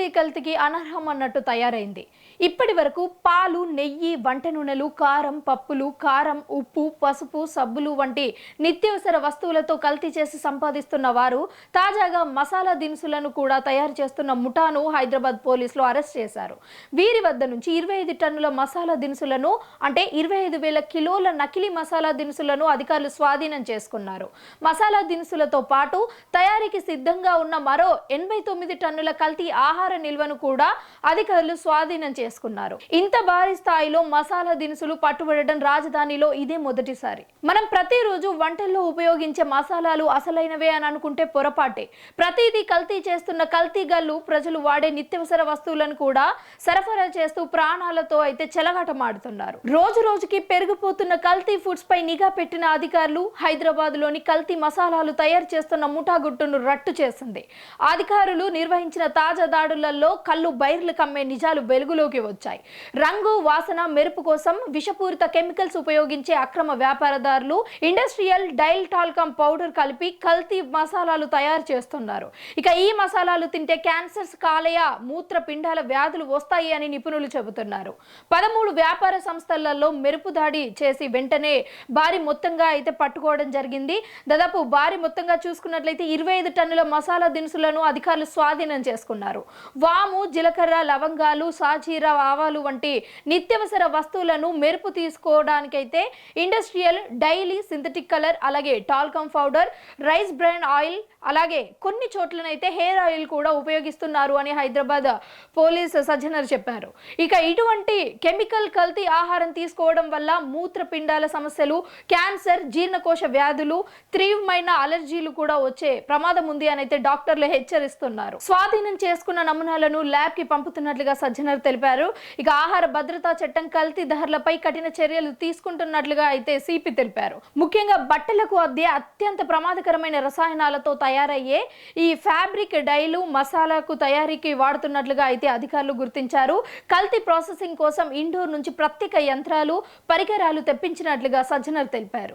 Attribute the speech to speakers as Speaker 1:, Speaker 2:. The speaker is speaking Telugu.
Speaker 1: ప్రతిదీ కల్తీకి అనర్హం అన్నట్టు తయారైంది. ఇప్పటి వరకు పాలు, నెయ్యి, వంట నూనెలు, కారం, పప్పులు, కారం, ఉప్పు, పసుపు, సబ్బులు వంటి నిత్యావసర వస్తువులతో కల్తీ చేసి సంపాదిస్తున్న వారు తాజాగా మసాలా దినుసులను కూడా తయారు చేస్తున్న ముఠాను హైదరాబాద్ పోలీసులు అరెస్ట్ చేశారు. వీరి వద్ద నుంచి 25 టన్నుల మసాలా దినుసులను అంటే 25,000 కిలోల నకిలీ మసాలా దినుసులను అధికారులు స్వాధీనం చేసుకున్నారు. మసాలా దినుసులతో పాటు తయారీకి సిద్ధంగా ఉన్న మరో 89 టన్నుల కల్తీ ఆహార నిల్వను కూడా అధికారులు స్వాధీనం చేసుకున్నారు. ఇంత భారీ స్థాయిలో మసాలా దినుసులు పట్టుబడడం రాజధానిలో ఇదే మొదటిసారి. మనం ప్రతిరోజు వంటల్లో ఉపయోగించే మసాలాలు అసలైనవే అని అనుకుంటే పొరపాటే. ప్రతిదీ కల్తీ చేస్తున్న కల్తీగాళ్లు ప్రజలు వాడే నిత్యావసర వస్తువులను కూడా సరఫరా చేస్తూ ప్రాణాలతో అయితే చెలగాటమాడుతున్నారు. రోజు రోజుకి పెరిగిపోతున్న కల్తీ ఫుడ్స్ పై నిఘా పెట్టిన అధికారులు హైదరాబాద్ లోని కల్తీ మసాలాలు తయారు చేస్తున్న ముఠా గుట్టును రట్టు చేసింది. అధికారులు నిర్వహించిన తాజా దాడులలో కళ్ళు బైర్లు కమ్మే నిజాలు వెలుగులోకి వచ్చాయి. రంగు, వాసన, మెరుపు కోసం విషపూరిత కెమికల్స్ ఉపయోగించే అక్రమ వ్యాపారదారులు ఇండస్ట్రియల్ డైల్ టాల్కమ్ పౌడర్ కలిపి కల్తీ మసాలాలు తయారు చేస్తున్నారు. ఇక ఈ మసాలాలు తింటే క్యాన్సర్స్, కాలేయ, మూత్రపిండాల వ్యాధులు వస్తాయి అని నిపుణులు చెబుతున్నారు. 13 వ్యాపార సంస్థలలో మెరుపు దాడి చేసి వెంటనే భారీ మొత్తంగా అయితే పట్టుకోవడం జరిగింది. దాదాపు భారీ మొత్తంగా చూసుకున్నట్లయితే 25 టన్నుల మసాలా దినుసులను అధికారులు స్వాధీనం చేసుకున్నారు. వాము, జీలకర్ర, లవంగాలు, సాజీరా, ఆవాలు వంటి నిత్యావసర వస్తువులను మెరుపు తీసుకోవడానికైతే ఇండస్ట్రియల్ డైలీ, సింథటిక్ కలర్, అలాగే talcum powder, rice bran oil, అలాగే కొన్ని చోట్లనైతే హెయిర్ ఆయిల్ కూడా ఉపయోగిస్తున్నారు అని హైదరాబాద్ పోలీస్ సజ్జనర్ చెప్పారు. ఇక ఇటువంటి కెమికల్ కల్తీ ఆహారం తీసుకోవడం వల్ల మూత్రపిండాల సమస్యలు, క్యాన్సర్, జీర్ణకోశ వ్యాధులు, తీవ్రమైన అలర్జీలు కూడా వచ్చే ప్రమాదం ఉంది అని అయితే డాక్టర్లు హెచ్చరిస్తున్నారు. స్వాధీనం చేసుకున్న నమూనాలను ల్యాబ్ కి పంపుతున్నట్లుగా సజ్జనర్ తెలిపారు. ఇక ఆహార భద్రతా చట్టం కల్తీదారులపై కఠిన చర్యలు తీసుకుంటున్నట్లుగా అయితే సిపి తెలిపారు. ముఖ్యంగా బట్టలకు అద్దే అత్యంత ప్రమాదకరమైన రసాయనాలతో తయారయ్యే ఈ ఫ్యాబ్రిక్ డైలు మసాలాకు తయారీకి వాడుతున్నట్లుగా అయితే అధికారులు గుర్తించారు. కల్తీ ప్రాసెసింగ్ కోసం ఇండోర్ నుంచి ప్రత్యేక యంత్రాలు, పరికరాలు తెప్పించినట్లుగా సజ్జనర్ తెలిపారు.